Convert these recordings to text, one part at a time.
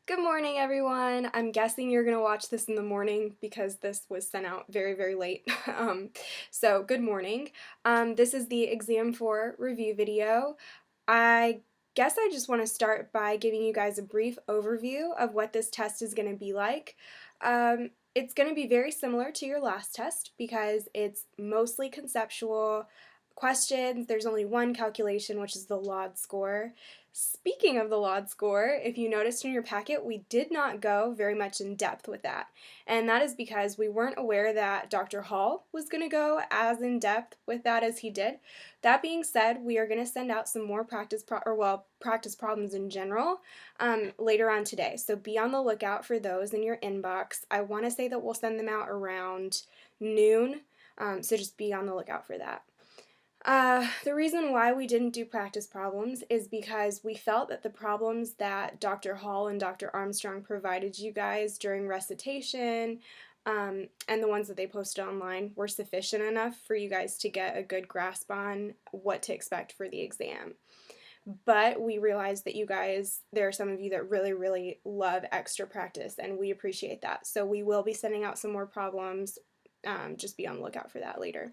Good morning, everyone. I'm guessing you're going to watch this in the morning because this was sent out very, very late. So, good morning. This is the Exam 4 review video. I guess I just want to start by giving you guys a brief overview of what this test is going to be like. It's going to be very similar to your last test because it's mostly conceptual questions. There's only one calculation, which is the LOD score. Speaking of the LOD score, if you noticed in your packet, we did not go very much in depth with that. And that is because we weren't aware that Dr. Hall was going to go as in depth with that as he did. That being said, we are going to send out some more practice problems in general later on today. So be on the lookout for those in your inbox. I want to say that we'll send them out around noon, so just be on the lookout for that. The reason why we didn't do practice problems is because we felt that the problems that Dr. Hall and Dr. Armstrong provided you guys during recitation and the ones that they posted online were sufficient enough for you guys to get a good grasp on what to expect for the exam. But we realized that you guys, there are some of you that really, really love extra practice, and we appreciate that. So we will be sending out some more problems. Just be on the lookout for that later.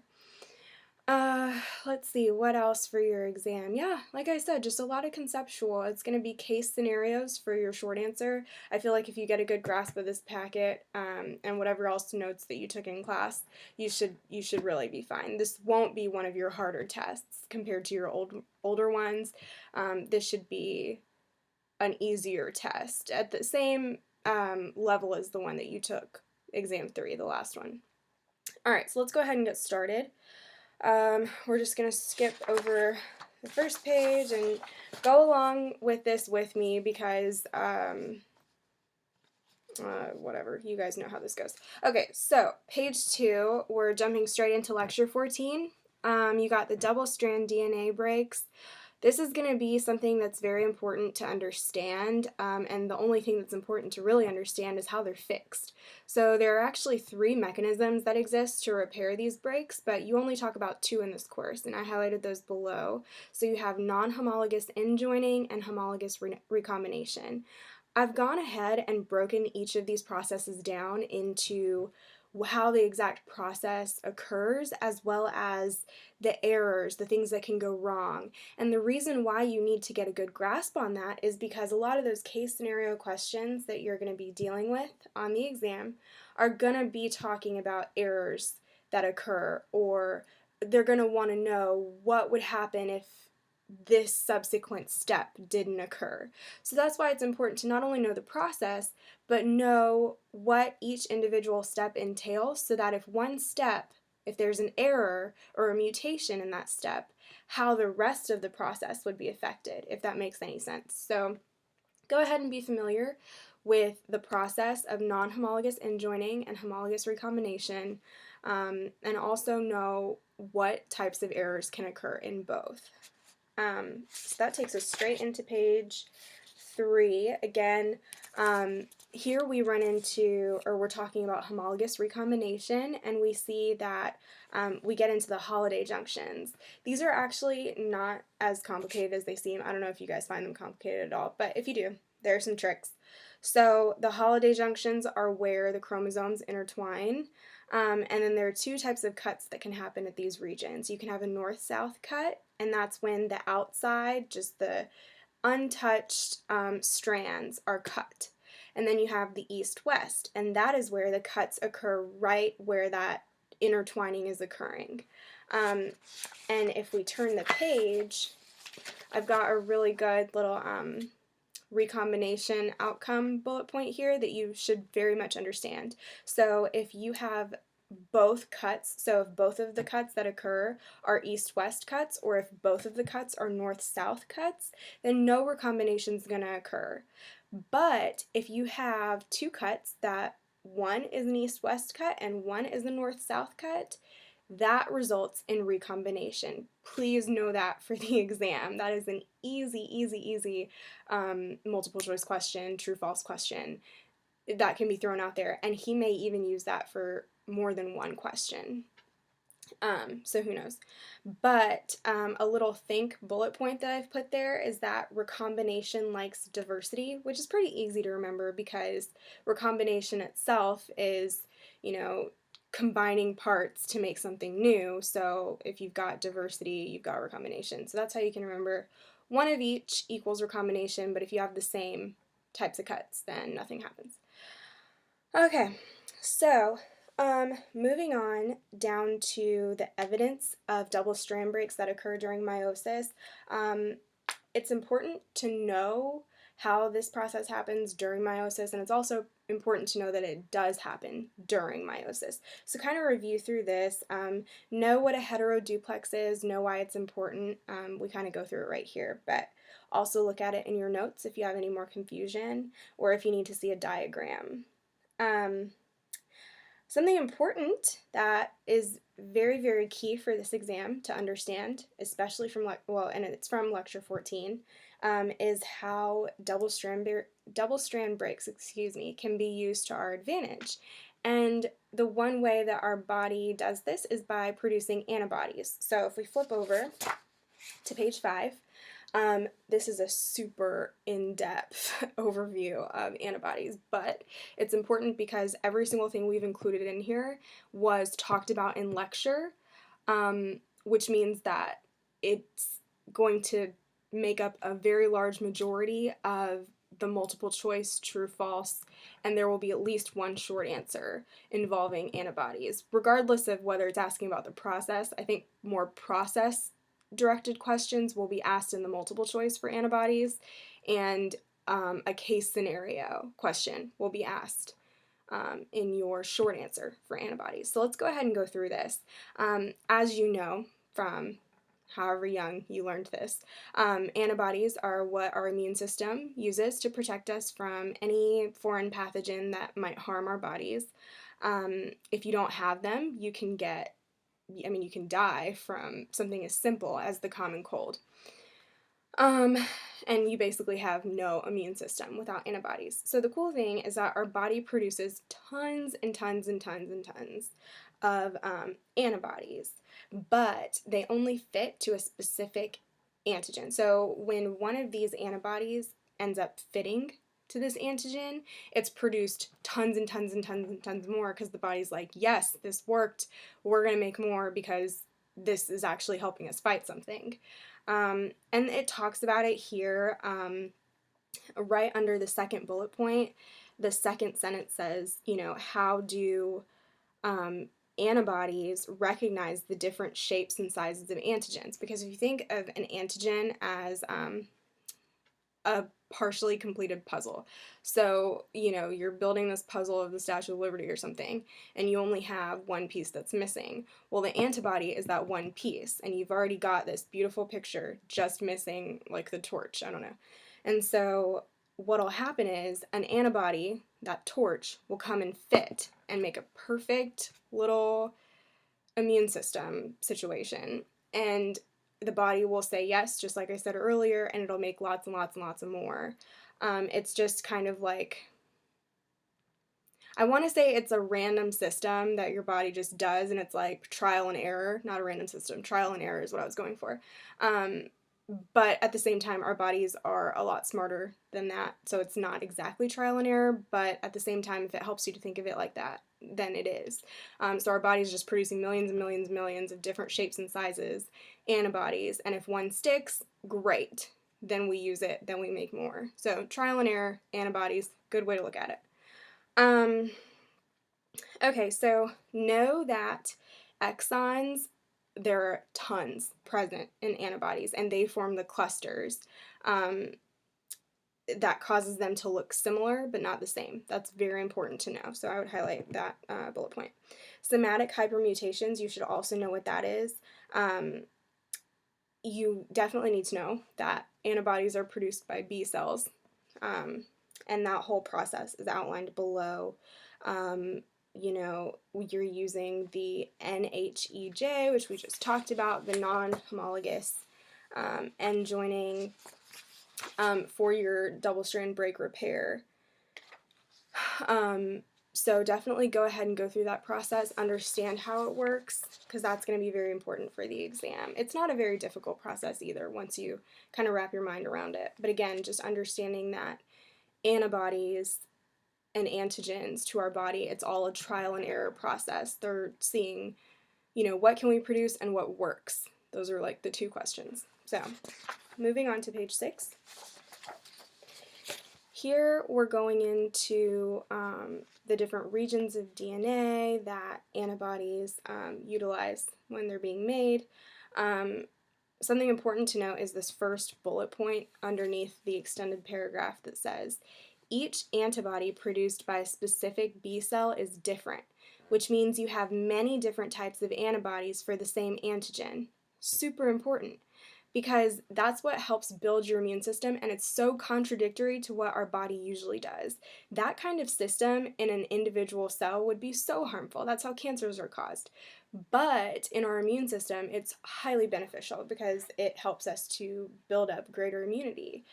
Let's see, what else for your exam? Yeah, like I said, just a lot of conceptual. It's going to be case scenarios for your short answer. I feel like if you get a good grasp of this packet, and whatever else notes that you took in class, you should really be fine. This won't be one of your harder tests compared to your older ones. This should be an easier test at the same level as the one that you took, exam 3, the last one. All right, so let's go ahead and get started. We're just going to skip over the first page and go along with this with me because, whatever, you guys know how this goes. Okay, so page 2, we're jumping straight into lecture 14. You got the double-strand DNA breaks. This is going to be something that's very important to understand, and the only thing that's important to really understand is how they're fixed. So there are actually 3 mechanisms that exist to repair these breaks, but you only talk about 2 in this course, and I highlighted those below. So you have non-homologous end joining and homologous recombination. I've gone ahead and broken each of these processes down into how the exact process occurs, as well as the errors, the things that can go wrong. And the reason why you need to get a good grasp on that is because a lot of those case scenario questions that you're going to be dealing with on the exam are going to be talking about errors that occur, or they're going to want to know what would happen if this subsequent step didn't occur. So that's why it's important to not only know the process, but know what each individual step entails, so that if there's an error or a mutation in that step, how the rest of the process would be affected, if that makes any sense. So go ahead and be familiar with the process of non-homologous end joining and homologous recombination, and also know what types of errors can occur in both. So that takes us straight into page 3. Again, here we run into, or we're talking about homologous recombination, and we see that we get into the holiday junctions. These are actually not as complicated as they seem. I don't know if you guys find them complicated at all, but if you do, there are some tricks. So the holiday junctions are where the chromosomes intertwine, and then there are 2 types of cuts that can happen at these regions. You can have a north-south cut, and that's when the outside, just the untouched strands are cut. And then you have the east-west, and that is where the cuts occur right where that intertwining is occurring. And if we turn the page, I've got a really good little recombination outcome bullet point here that you should very much understand. So if you have both cuts, so if both of the cuts that occur are east-west cuts, or if both of the cuts are north-south cuts, then no recombination is going to occur. But if you have 2 cuts that one is an east-west cut and one is a north-south cut, that results in recombination. Please know that for the exam. That is an easy multiple choice question, true-false question that can be thrown out there, and he may even use that for more than one question. So who knows? But a little think bullet point that I've put there is that recombination likes diversity, which is pretty easy to remember because recombination itself is, you know, combining parts to make something new. So if you've got diversity, you've got recombination. So that's how you can remember one of each equals recombination, but if you have the same types of cuts, then nothing happens. Okay, so moving on down to the evidence of double strand breaks that occur during meiosis. It's important to know how this process happens during meiosis, and it's also important to know that it does happen during meiosis. So kind of review through this, know what a heteroduplex is, know why it's important. We kind of go through it right here, but also look at it in your notes if you have any more confusion or if you need to see a diagram. Something important that is very, very key for this exam to understand, especially from, and it's from lecture 14, is how double strand breaks, can be used to our advantage. And the one way that our body does this is by producing antibodies. So if we flip over to page 5, this is a super in-depth overview of antibodies, but it's important because every single thing we've included in here was talked about in lecture, which means that it's going to make up a very large majority of the multiple choice true false, and there will be at least one short answer involving antibodies, regardless of whether it's asking about the process. I think more process directed questions will be asked in the multiple choice for antibodies, and a case scenario question will be asked in your short answer for antibodies. So let's go ahead and go through this. As you know from however young you learned this, antibodies are what our immune system uses to protect us from any foreign pathogen that might harm our bodies. If you don't have them, you can die from something as simple as the common cold. And you basically have no immune system without antibodies. So the cool thing is that our body produces tons and tons and tons and tons of antibodies, but they only fit to a specific antigen. So when one of these antibodies ends up fitting to this antigen, it's produced tons and tons and tons and tons more because the body's like, yes, this worked, we're going to make more because this is actually helping us fight something. And it talks about it here right under the second bullet point. The second sentence says, how do antibodies recognize the different shapes and sizes of antigens? Because if you think of an antigen as a partially completed puzzle. So, you're building this puzzle of the Statue of Liberty or something, and you only have one piece that's missing. Well, the antibody is that one piece, and you've already got this beautiful picture just missing, like the torch, I don't know. And so what'll happen is an antibody, that torch, will come and fit and make a perfect little immune system situation. And the body will say yes, just like I said earlier, and it'll make lots and lots and lots of more. It's just kind of like, I want to say it's a random system that your body just does, and it's like trial and error, not a random system. Trial and error is what I was going for. But at the same time, our bodies are a lot smarter than that, so it's not exactly trial and error, but at the same time, if it helps you to think of it like that, then it is. So our body's just producing millions and millions and millions of different shapes and sizes, antibodies, and if one sticks, great. Then we use it, then we make more. So trial and error, antibodies, good way to look at it. Okay, so know that exons, there are tons present in antibodies, and they form the clusters that causes them to look similar but not the same. That's very important to know, so I would highlight that bullet point. Somatic hypermutations, you should also know what that is. You definitely need to know that antibodies are produced by B cells, and that whole process is outlined below. You're using the NHEJ, which we just talked about, the non-homologous end joining for your double strand break repair. So definitely go ahead and go through that process, understand how it works, because that's going to be very important for the exam. It's not a very difficult process either once you kind of wrap your mind around it. But again, just understanding that antibodies and antigens to our body, it's all a trial and error process. They're seeing, what can we produce and what works. Those are like the two questions. So moving on to page 6. Here we're going into the different regions of DNA that antibodies utilize when they're being made. Something important to note is this first bullet point underneath the extended paragraph that says, each antibody produced by a specific B cell is different, which means you have many different types of antibodies for the same antigen. Super important, because that's what helps build your immune system, and it's so contradictory to what our body usually does. That kind of system in an individual cell would be so harmful. That's how cancers are caused. But in our immune system, it's highly beneficial because it helps us to build up greater immunity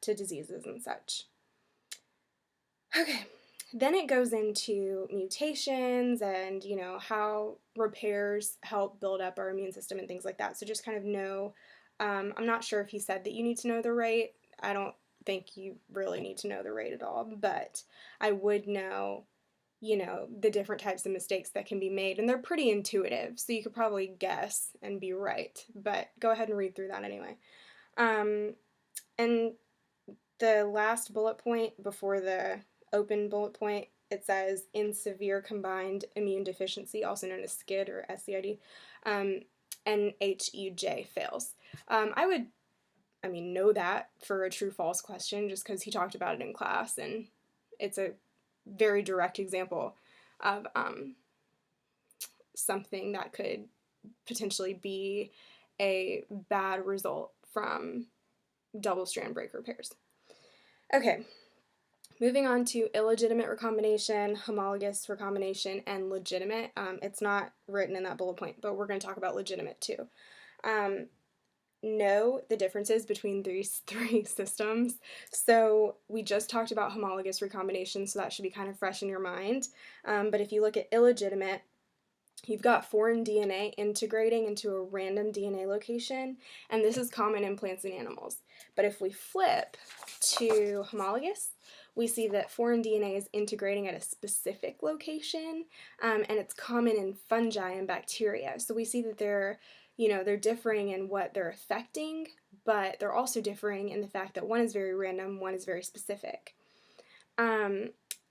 to diseases and such. Okay, then it goes into mutations and, how repairs help build up our immune system and things like that. So just kind of know, I'm not sure if he said that you need to know the rate. I don't think you really need to know the rate at all, but I would know, the different types of mistakes that can be made, and they're pretty intuitive, so you could probably guess and be right, but go ahead and read through that anyway. And the last bullet point before the open bullet point, it says, in severe combined immune deficiency, also known as SCID or SCID, NHEJ fails. I would know that for a true-false question just because he talked about it in class, and it's a very direct example of something that could potentially be a bad result from double-strand break repairs. Okay, moving on to illegitimate recombination, homologous recombination, and legitimate. It's not written in that bullet point, but we're going to talk about legitimate too. Know the differences between these three systems. So we just talked about homologous recombination, so that should be kind of fresh in your mind. But if you look at illegitimate, you've got foreign DNA integrating into a random DNA location, and this is common in plants and animals. But if we flip to homologous, we see that foreign DNA is integrating at a specific location, and it's common in fungi and bacteria. So we see that they're differing in what they're affecting, but they're also differing in the fact that one is very random, one is very specific.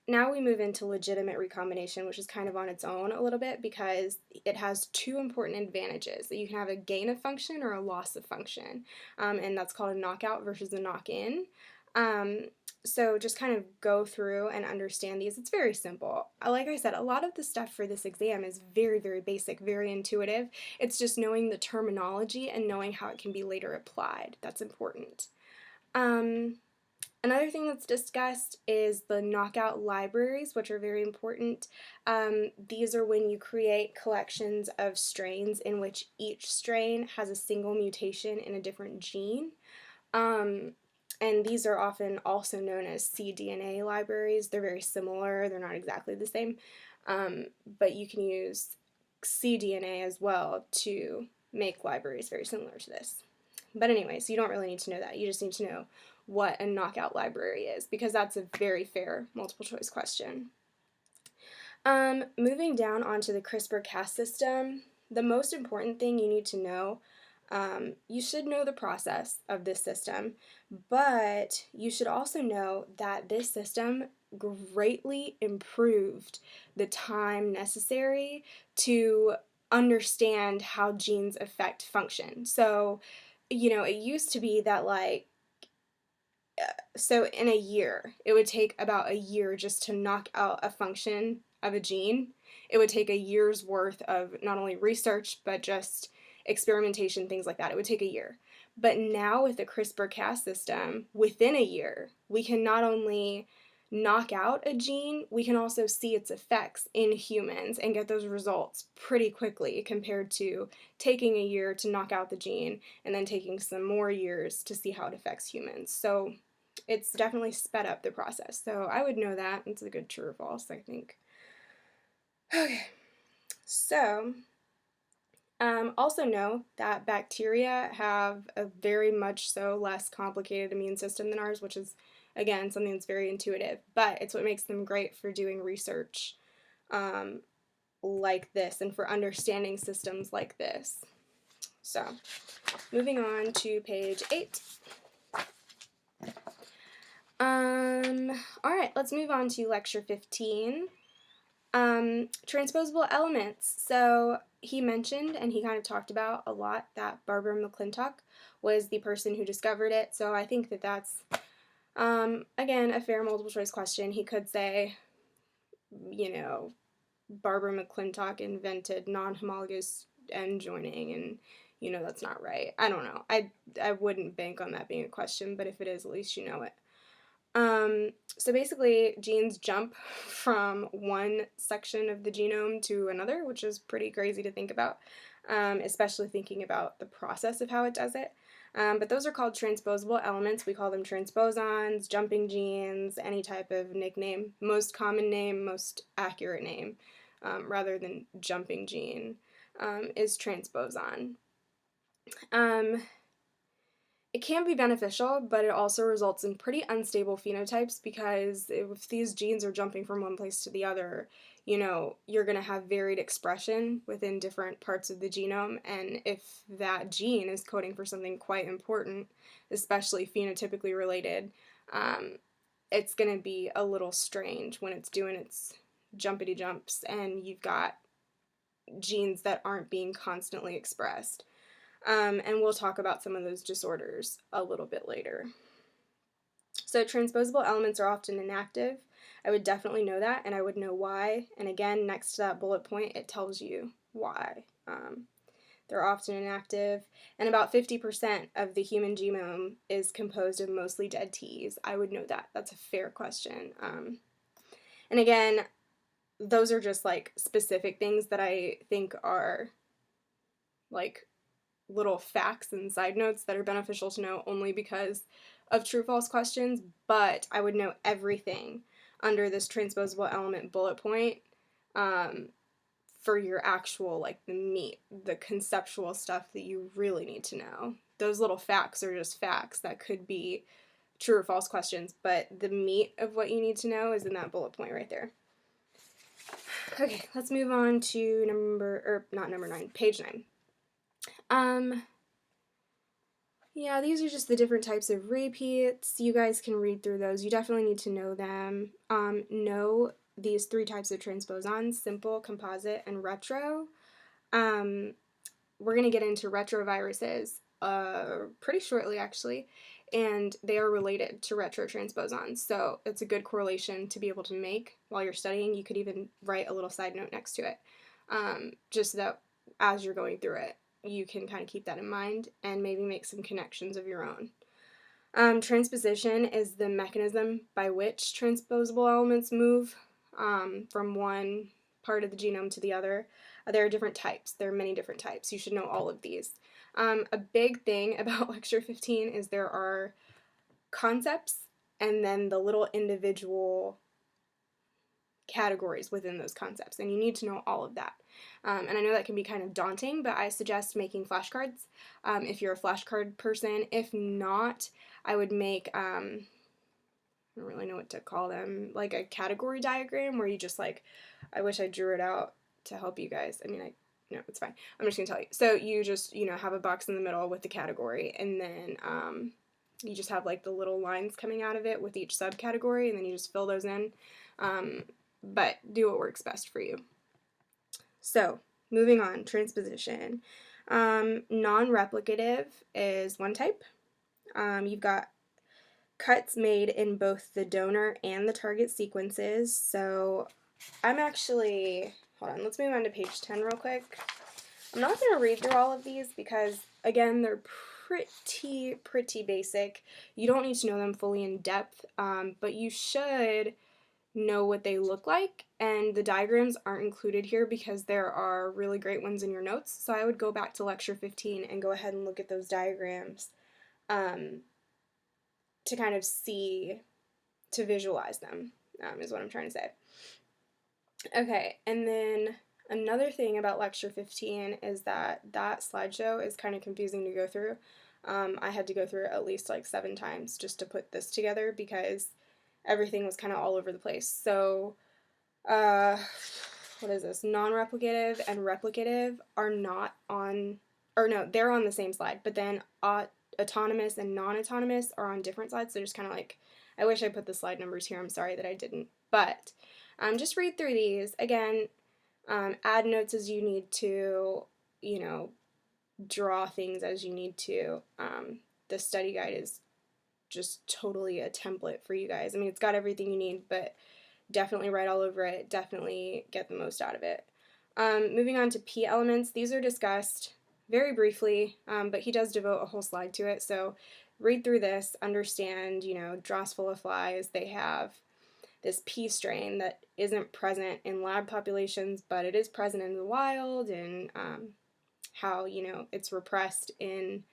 Now we move into legitimate recombination, which is kind of on its own a little bit because it has two important advantages. That you can have a gain of function or a loss of function, and that's called a knockout versus a knock-in. So just kind of go through and understand these. It's very simple. Like I said, a lot of the stuff for this exam is very, very basic, very intuitive. It's just knowing the terminology and knowing how it can be later applied. That's important. Another thing that's discussed is the knockout libraries, which are very important. These are when you create collections of strains in which each strain has a single mutation in a different gene. And these are often also known as cDNA libraries. They're very similar. They're not exactly the same. But you can use cDNA as well to make libraries very similar to this. But anyway, so you don't really need to know that. You just need to know what a knockout library is, because that's a very fair multiple choice question. Moving down onto the CRISPR-Cas system, the most important thing you need to know, you should know the process of this system, but you should also know that this system greatly improved the time necessary to understand how genes affect function. So, it used to be that so in a year, it would take about a year just to knock out a function of a gene. It would take a year's worth of not only research, but just experimentation, things like that. It would take a year. But now with the CRISPR-Cas system, within a year, we can not only knock out a gene, we can also see its effects in humans and get those results pretty quickly compared to taking a year to knock out the gene and then taking some more years to see how it affects humans. So it's definitely sped up the process. So I would know that. It's a good true or false, I think. Okay, so also know that bacteria have a very much so less complicated immune system than ours, which is, again, something that's very intuitive, but it's what makes them great for doing research like this and for understanding systems like this. So, moving on to page 8. All right, let's move on to lecture 15. Transposable elements. So he mentioned, and he kind of talked about a lot, that Barbara McClintock was the person who discovered it. So I think that that's, again, a fair multiple choice question. He could say, you know, Barbara McClintock invented non-homologous end joining, and that's not right. I don't know. I wouldn't bank on that being a question, but if it is, at least you know it. So basically, genes jump from one section of the genome to another, which is pretty crazy to think about, especially thinking about the process of how it does it. But those are called transposable elements. We call them transposons, jumping genes, any type of nickname. Most common name, most accurate name, rather than jumping gene, is transposon. It can be beneficial, but it also results in pretty unstable phenotypes because if these genes are jumping from one place to the other, you're going to have varied expression within different parts of the genome, and if that gene is coding for something quite important, especially phenotypically related, it's going to be a little strange when it's doing its jumpity jumps and you've got genes that aren't being constantly expressed. And we'll talk about some of those disorders a little bit later. So transposable elements are often inactive. I would definitely know that, and I would know why. And again, next to that bullet point, it tells you why. They're often inactive, and about 50% of the human genome is composed of mostly dead Ts. I would know that. That's a fair question. And again, those are just like specific things that I think are like little facts and side notes that are beneficial to know only because of true-false questions, but I would know everything under this transposable element bullet point for your actual, like, the meat, the conceptual stuff that you really need to know. Those little facts are just facts that could be true or false questions, but the meat of what you need to know is in that bullet point right there. Okay, let's move on to page 9. Yeah, these are just the different types of repeats. You guys can read through those. You definitely need to know them. Know these 3 types of transposons: simple, composite, and retro. We're going to get into retroviruses pretty shortly, actually, and they are related to retrotransposons. So it's a good correlation to be able to make while you're studying. You could even write a little side note next to it, just so that as you're going through it, you can kind of keep that in mind and maybe make some connections of your own. Transposition is the mechanism by which transposable elements move from one part of the genome to the other. There are different types. There are many different types. You should know all of these. A big thing about lecture 15 is there are concepts and then the little individual categories within those concepts, and you need to know all of that. And I know that can be kind of daunting, but I suggest making flashcards if you're a flashcard person. If not, I would make, I don't really know what to call them, like a category diagram where you just like, I wish I drew it out to help you guys. I mean, no, it's fine. I'm just going to tell you. So you just, have a box in the middle with the category, and then you just have like the little lines coming out of it with each subcategory, and then you just fill those in. But do what works best for you. So, moving on, transposition. Non-replicative is one type. You've got cuts made in both the donor and the target sequences. So, I'm actually, hold on, let's move on to page 10 real quick. I'm not going to read through all of these because, again, they're pretty basic. You don't need to know them fully in depth, but you should know what they look like, and the diagrams aren't included here because there are really great ones in your notes, so I would go back to lecture 15 and go ahead and look at those diagrams to kind of see, to visualize them, is what I'm trying to say. Okay, and then another thing about lecture 15 is that slideshow is kind of confusing to go through. I had to go through it at least like 7 times just to put this together because everything was kind of all over the place. So, what is this? Non-replicative and replicative are not on, or no, they're on the same slide, but then autonomous and non-autonomous are on different slides. So just kind of like, I wish I put the slide numbers here. I'm sorry that I didn't. But just read through these. Again, add notes as you need to, you know, draw things as you need to. The study guide is just totally a template for you guys. I mean, it's got everything you need, but definitely write all over it. Definitely get the most out of it. Moving on to P elements. These are discussed very briefly, but he does devote a whole slide to it. So read through this, understand, you know, Drosophila flies, they have this P strain that isn't present in lab populations, but it is present in the wild, and how, you know, it's repressed in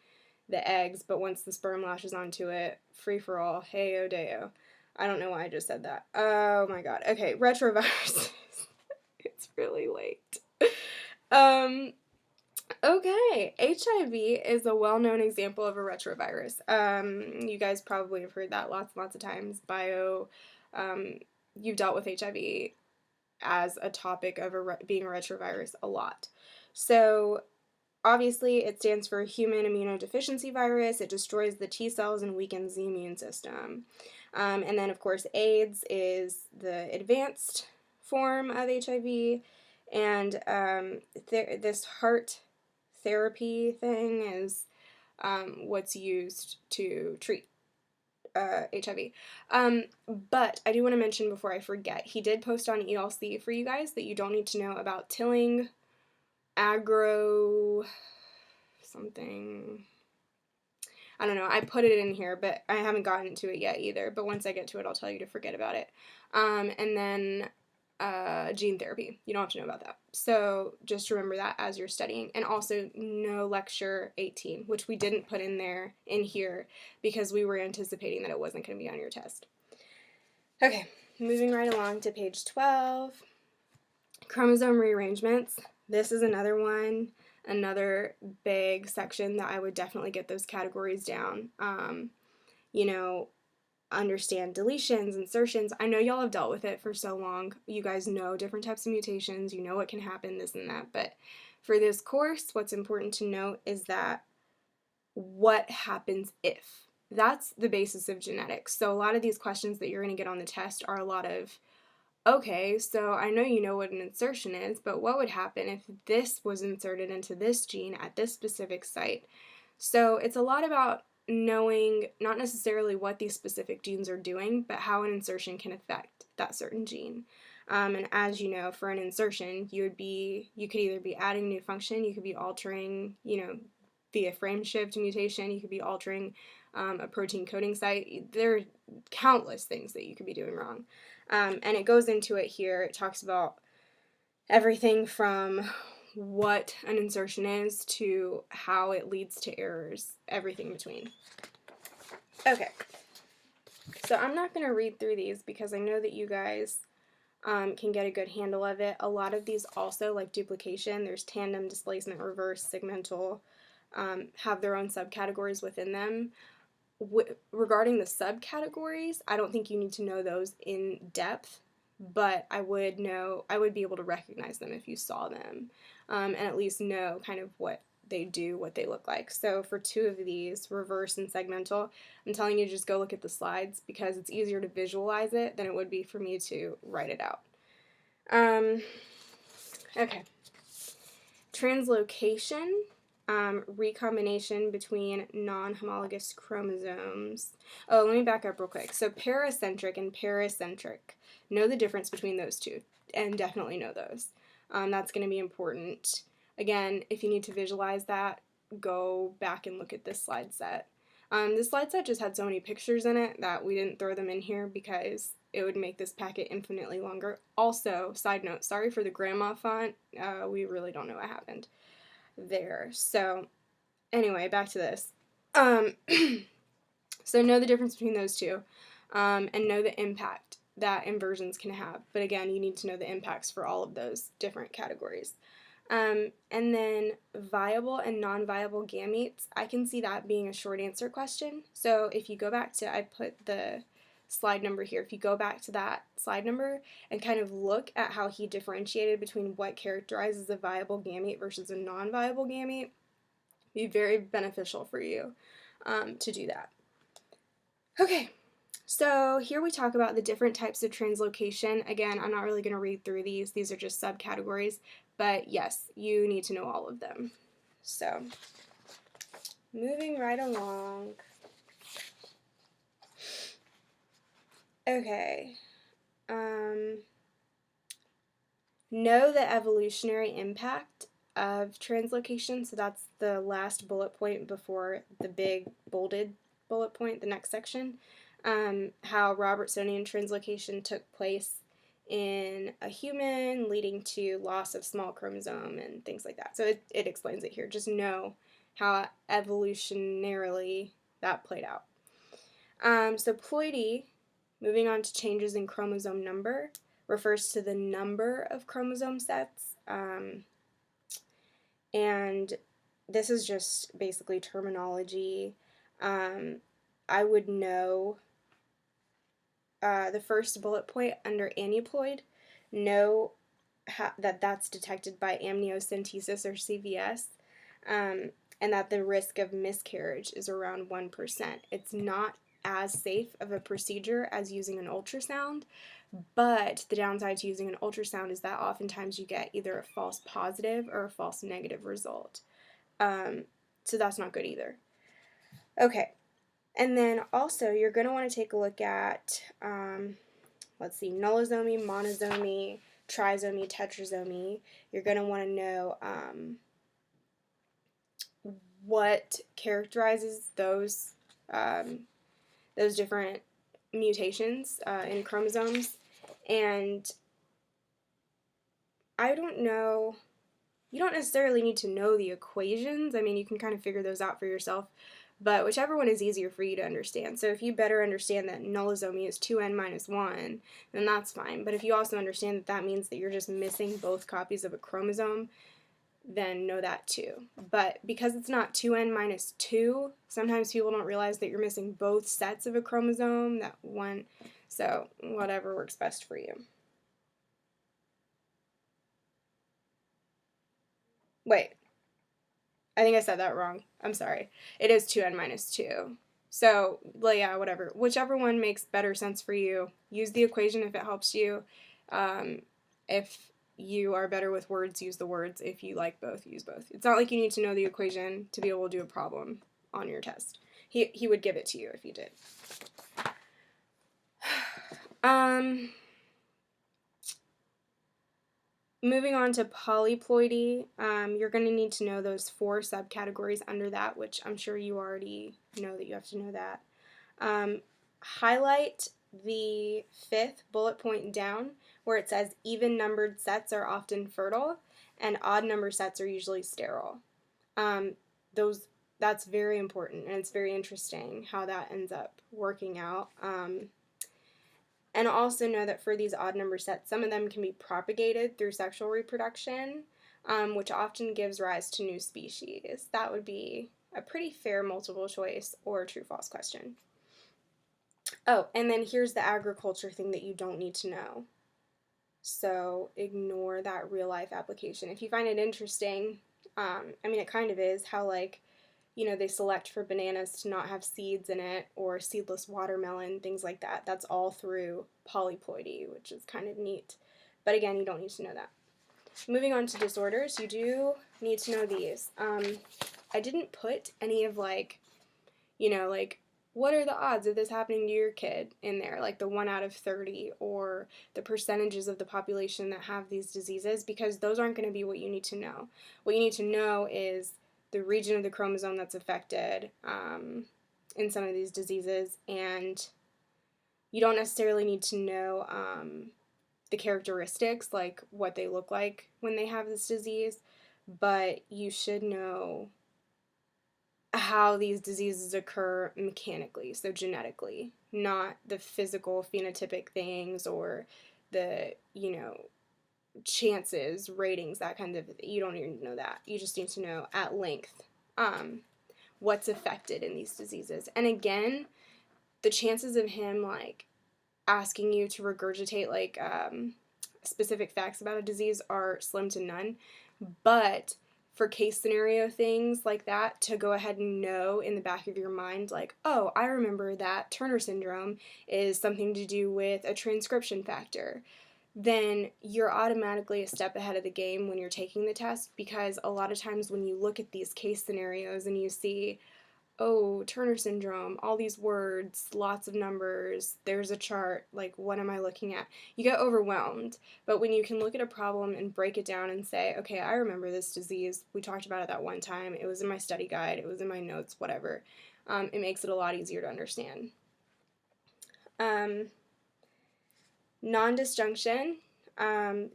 the eggs, but once the sperm lashes onto it, free for all, hey-o deo. I don't know why I just said that. Oh my god. Okay, retroviruses. It's really late. Okay, HIV is a well-known example of a retrovirus. You guys probably have heard that lots and lots of times. You've dealt with HIV as a topic of being a retrovirus a lot. So, obviously, it stands for human immunodeficiency virus. It destroys the T cells and weakens the immune system. And then, of course, AIDS is the advanced form of HIV. And this heart therapy thing is what's used to treat HIV. But I do want to mention before I forget, he did post on ELC for you guys that you don't need to know about tilling, agro something. I don't know. I put it in here, but I haven't gotten to it yet either. But once I get to it, I'll tell you to forget about it. And then gene therapy. You don't have to know about that. So just remember that as you're studying. And also no lecture 18, which we didn't put in here because we were anticipating that it wasn't going to be on your test. Okay, moving right along to page 12. Chromosome rearrangements. This is another one, another big section that I would definitely get those categories down. You know, understand deletions, insertions. I know y'all have dealt with it for so long. You guys know different types of mutations. You know what can happen, this and that. But for this course, what's important to note is that what happens if. That's the basis of genetics. So a lot of these questions that you're going to get on the test are a lot of, okay, so I know you know what an insertion is, but what would happen if this was inserted into this gene at this specific site? So it's a lot about knowing not necessarily what these specific genes are doing, but how an insertion can affect that certain gene. And as you know, for an insertion, you could either be adding new function, you could be altering, you know, via frame shift mutation, you could be altering a protein coding site. There are countless things that you could be doing wrong. And it goes into it here. It talks about everything from what an insertion is to how it leads to errors, everything in between. Okay, so I'm not going to read through these because I know that you guys can get a good handle of it. A lot of these also, like duplication, there's tandem, displacement, reverse, segmental, have their own subcategories within them. Regarding the subcategories, I don't think you need to know those in depth, but I would be able to recognize them if you saw them, and at least know kind of what they do, what they look like. So for 2 of these, reverse and segmental, I'm telling you to just go look at the slides because it's easier to visualize it than it would be for me to write it out. Okay. Translocation, recombination between non-homologous chromosomes. Oh, let me back up real quick. So paracentric and paracentric. Know the difference between those two, and definitely know those. That's going to be important. Again, if you need to visualize that, go back and look at this slide set. This slide set just had so many pictures in it that we didn't throw them in here because it would make this packet infinitely longer. Also, side note, sorry for the grandma font. We really don't know what happened there. So, anyway, back to this. So know the difference between those two, and know the impact that inversions can have. But again, you need to know the impacts for all of those different categories. And then viable and non-viable gametes, I can see that being a short answer question. So if you go back to, I put the slide number here, if you go back to that slide number and kind of look at how he differentiated between what characterizes a viable gamete versus a non-viable gamete, it'd be very beneficial for you to do that. Okay. So here we talk about the different types of translocation. Again, I'm not really going to read through these. These are just subcategories. But yes, you need to know all of them. So moving right along. Okay. Know the evolutionary impact of translocation. So that's the last bullet point before the big bolded bullet point, the next section. How Robertsonian translocation took place in a human, leading to loss of small chromosome and things like that. So it explains it here. Just know how evolutionarily that played out. So ploidy, moving on to changes in chromosome number, refers to the number of chromosome sets. And this is just basically terminology. I would know the first bullet point under aneuploid, know that that's detected by amniocentesis or CVS, and that the risk of miscarriage is around 1%. It's not as safe of a procedure as using an ultrasound, but the downside to using an ultrasound is that oftentimes you get either a false positive or a false negative result. So that's not good either. Okay. And then also, you're going to want to take a look at, let's see, nullosomy, monosomy, trisomy, tetrasomy. You're going to want to know what characterizes those different mutations in chromosomes. And I don't know, you don't necessarily need to know the equations. I mean, you can kind of figure those out for yourself. But whichever one is easier for you to understand. So if you better understand that nullosomy is 2n minus 1, then that's fine. But if you also understand that that means that you're just missing both copies of a chromosome, then know that too. But because it's not 2n minus 2, sometimes people don't realize that you're missing both sets of a chromosome, that one. So whatever works best for you. Wait. I think I said that wrong. I'm sorry. It is 2n minus 2. So, well, yeah, whatever. Whichever one makes better sense for you. Use the equation if it helps you. If you are better with words, use the words. If you like both, use both. It's not like you need to know the equation to be able to do a problem on your test. He would give it to you if you did. Moving on to polyploidy, you're going to need to know those 4 subcategories under that, which I'm sure you already know that you have to know that. Highlight the 5th bullet point down where it says even numbered sets are often fertile and odd number sets are usually sterile. That's very important, and it's very interesting how that ends up working out. And also know that for these odd number sets, some of them can be propagated through sexual reproduction, which often gives rise to new species. That would be a pretty fair multiple choice or true-false question. Oh, and then here's the agriculture thing that you don't need to know. So ignore that real-life application. If you find it interesting, I mean, it kind of is how, like, you know, they select for bananas to not have seeds in it, or seedless watermelon, things like that. That's all through polyploidy, which is kind of neat. But again, you don't need to know that. Moving on to disorders, you do need to know these. I didn't put any of, like, you know, like, what are the odds of this happening to your kid in there, like the 1 out of 30, or the percentages of the population that have these diseases, because those aren't going to be what you need to know. What you need to know is the region of the chromosome that's affected in some of these diseases, and you don't necessarily need to know the characteristics, like what they look like when they have this disease, but you should know how these diseases occur mechanically, so genetically, not the physical phenotypic things or the, chances, ratings, that kind of, you don't even know that. You just need to know at length what's affected in these diseases. And again, the chances of him like asking you to regurgitate like specific facts about a disease are slim to none. But for case scenario things like that, to go ahead and know in the back of your mind, like, oh, I remember that Turner syndrome is something to do with a transcription factor, then you're automatically a step ahead of the game when you're taking the test, because a lot of times when you look at these case scenarios and you see, oh, Turner syndrome, all these words, lots of numbers, there's a chart, like, what am I looking at? You get overwhelmed. But when you can look at a problem and break it down and say, okay, I remember this disease, we talked about it that one time, it was in my study guide, it was in my notes, whatever, it makes it a lot easier to understand. Non-disjunction,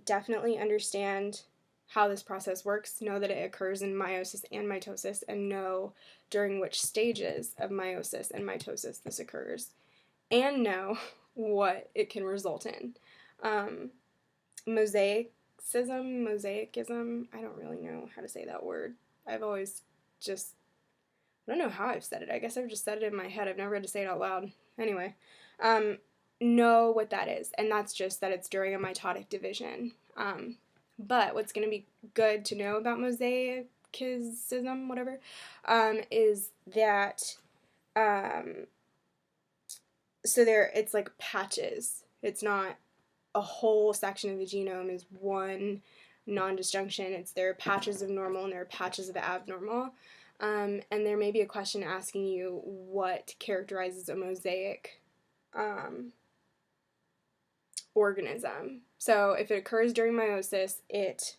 definitely understand how this process works, know that it occurs in meiosis and mitosis, and know during which stages of meiosis and mitosis this occurs, and know what it can result in. Mosaicism, I don't really know how to say that word. I've always just, I don't know how I've said it. I guess I've just said it in my head. I've never had to say it out loud. Anyway, know what that is, and that's just that it's during a mitotic division. But what's going to be good to know about mosaicism, whatever, is that, so it's like patches. It's not a whole section of the genome is one non-disjunction. There are patches of normal and there are patches of abnormal. And there may be a question asking you what characterizes a mosaic organism. So if it occurs during meiosis, it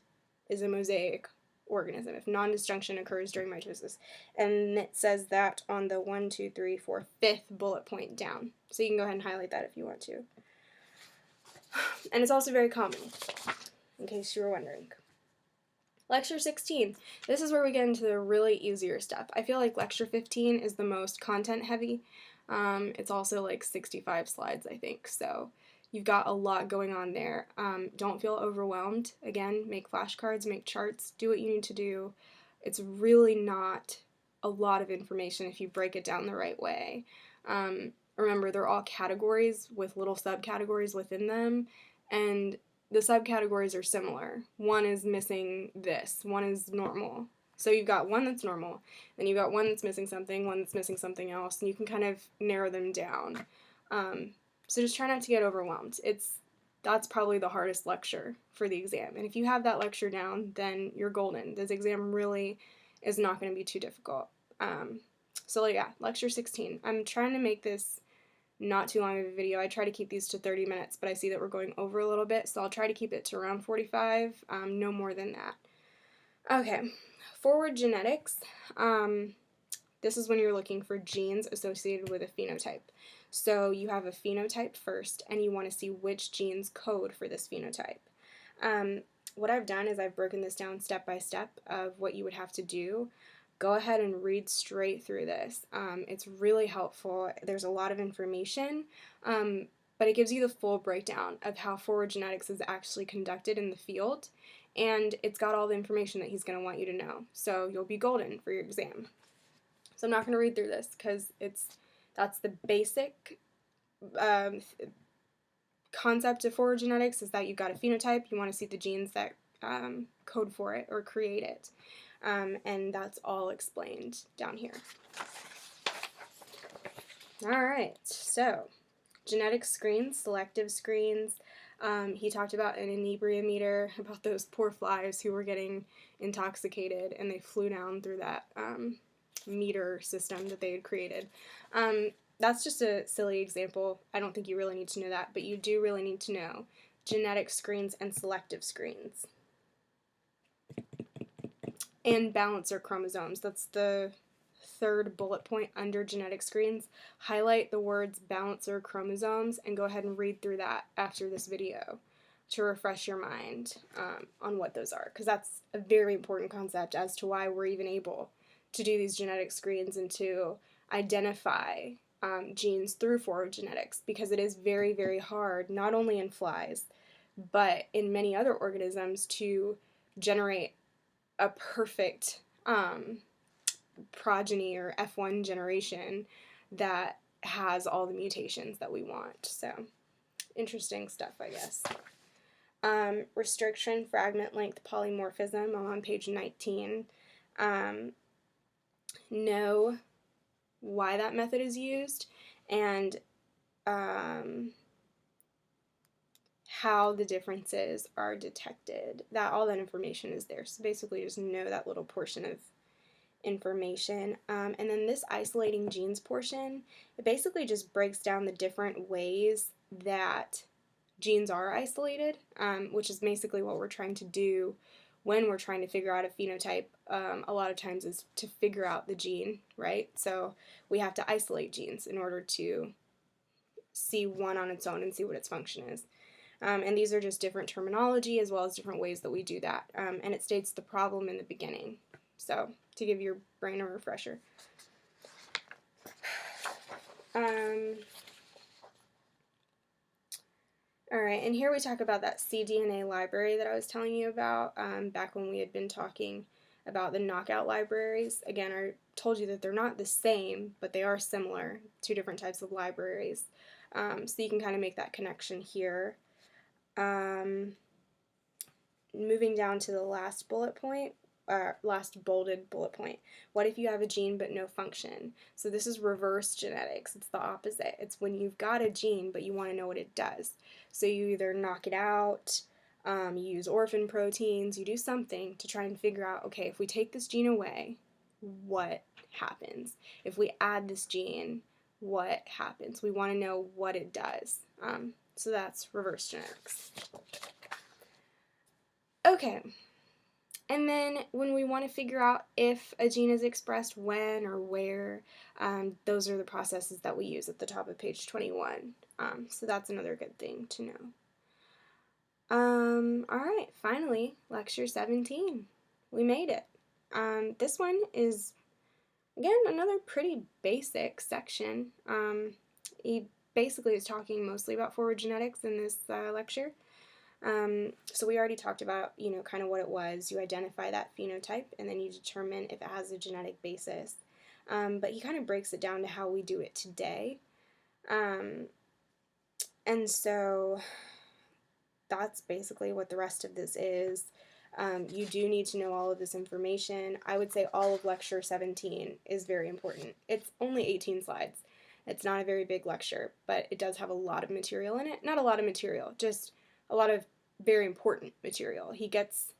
is a mosaic organism. If non-disjunction occurs during mitosis, and it says that on the 1, 2, 3, 4, 5th bullet point down. So you can go ahead and highlight that if you want to. And it's also very common, in case you were wondering. Lecture 16. This is where we get into the really easier stuff. I feel like lecture 15 is the most content heavy. It's also like 65 slides, I think, so you've got a lot going on there. Don't feel overwhelmed. Again, make flashcards, make charts, do what you need to do. It's really not a lot of information if you break it down the right way. Remember, they're all categories with little subcategories within them, and the subcategories are similar. One is missing this, one is normal. So you've got one that's normal, then you've got one that's missing something, one that's missing something else, and you can kind of narrow them down. So just try not to get overwhelmed. That's probably the hardest lecture for the exam. And if you have that lecture down, then you're golden. This exam really is not going to be too difficult. So yeah, lecture 16. I'm trying to make this not too long of a video. I try to keep these to 30 minutes, but I see that we're going over a little bit, so I'll try to keep it to around 45, no more than that. Okay, forward genetics. This is when you're looking for genes associated with a phenotype. So you have a phenotype first, and you want to see which genes code for this phenotype. What I've done is I've broken this down step by step of what you would have to do. Go ahead and read straight through this. It's really helpful. There's a lot of information, but it gives you the full breakdown of how forward genetics is actually conducted in the field, and it's got all the information that he's going to want you to know. So you'll be golden for your exam. So I'm not going to read through this because that's the basic concept of forward genetics, is that you've got a phenotype, you want to see the genes that code for it or create it. And that's all explained down here. Alright, so genetic screens, selective screens. He talked about an inebriameter, about those poor flies who were getting intoxicated and they flew down through that meter system that they had created. That's just a silly example. I don't think you really need to know that, but you do really need to know genetic screens and selective screens. And balancer chromosomes. That's the third bullet point under genetic screens. Highlight the words balancer chromosomes and go ahead and read through that after this video to refresh your mind on what those are, because that's a very important concept as to why we're even able to do these genetic screens and to identify genes through forward genetics, because it is very, very hard, not only in flies, but in many other organisms, to generate a perfect progeny or F1 generation that has all the mutations that we want. So, interesting stuff, I guess. Restriction, fragment length, polymorphism, I'm on page 19. Know why that method is used, and how the differences are detected. All that information is there. So basically just know that little portion of information. And then this isolating genes portion, it basically just breaks down the different ways that genes are isolated, which is basically what we're trying to do when we're trying to figure out a phenotype. A lot of times is to figure out the gene, right? So we have to isolate genes in order to see one on its own and see what its function is. And these are just different terminology as well as different ways that we do that. And it states the problem in the beginning. So, to give your brain a refresher. Alright, and here we talk about that cDNA library that I was telling you about back when we had been talking about the knockout libraries. Again, I told you that they're not the same, but they are similar, two different types of libraries. So you can kind of make that connection here. Moving down to the last bullet point, last bolded bullet point. What if you have a gene but no function? So this is reverse genetics. It's the opposite. It's when you've got a gene but you want to know what it does. So you either knock it out, you use orphan proteins, you do something to try and figure out, okay, if we take this gene away, what happens? If we add this gene, what happens? We want to know what it does. So that's reverse genetics. Okay, and then when we want to figure out if a gene is expressed when or where, those are the processes that we use at the top of page 21. So that's another good thing to know. Alright, finally, lecture 17. We made it. This one is, again, another pretty basic section. He basically is talking mostly about forward genetics in this lecture. So we already talked about, kind of what it was. You identify that phenotype, and then you determine if it has a genetic basis. But he kind of breaks it down to how we do it today. And so that's basically what the rest of this is. You do need to know all of this information. I would say all of lecture 17 is very important. It's only 18 slides. It's not a very big lecture, but it does have a lot of material in it. Not a lot of material, just a lot of very important material. He gets,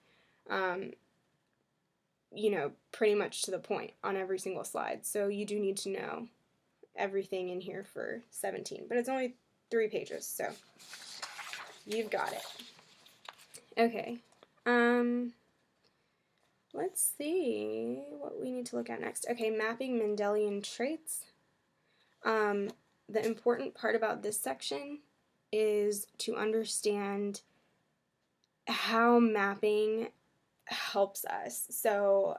pretty much to the point on every single slide. So you do need to know everything in here for 17. But it's only 3 pages, so you've got it. Okay. Let's see what we need to look at next. Okay, mapping Mendelian traits. The important part about this section is to understand how mapping helps us. So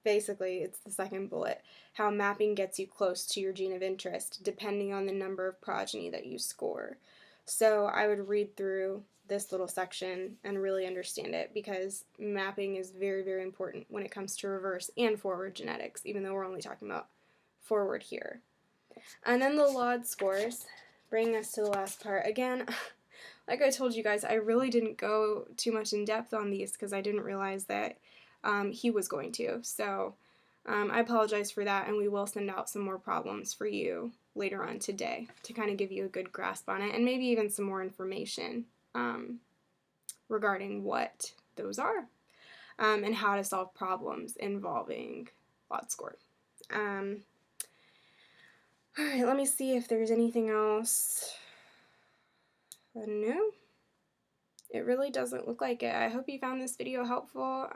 basically, it's the second bullet, how mapping gets you close to your gene of interest depending on the number of progeny that you score. So I would read through this little section and really understand it, because mapping is very, very important when it comes to reverse and forward genetics, even though we're only talking about forward here. And then the LOD scores, bringing us to the last part. Again, like I told you guys, I really didn't go too much in depth on these because I didn't realize that he was going to. So I apologize for that, and we will send out some more problems for you later on today to kind of give you a good grasp on it, and maybe even some more information regarding what those are and how to solve problems involving LOD score. Alright, let me see if there's anything else. No, it really doesn't look like it. I hope you found this video helpful.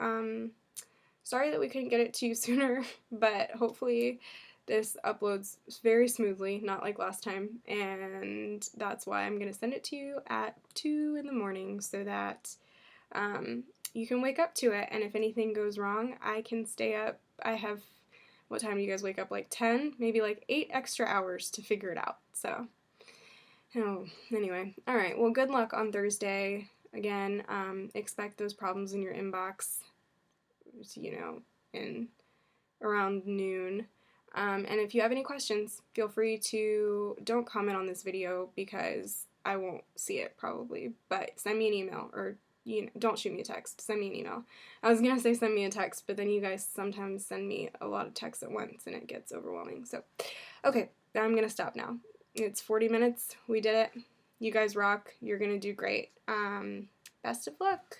Sorry that we couldn't get it to you sooner, but hopefully this uploads very smoothly, not like last time, and that's why I'm going to send it to you at 2 in the morning so that you can wake up to it, and if anything goes wrong, I can stay up. I have what time do you guys wake up? Like 10? Maybe like 8 extra hours to figure it out. So, oh, anyway. All right. Well, good luck on Thursday. Again, expect those problems in your inbox, in around noon. And if you have any questions, feel free to, don't comment on this video because I won't see it probably, but send me an email, or don't shoot me a text, send me an email. I was gonna say send me a text, but then you guys sometimes send me a lot of texts at once and it gets overwhelming. So, okay, I'm gonna stop now. It's 40 minutes. We did it. You guys rock. You're gonna do great. Best of luck.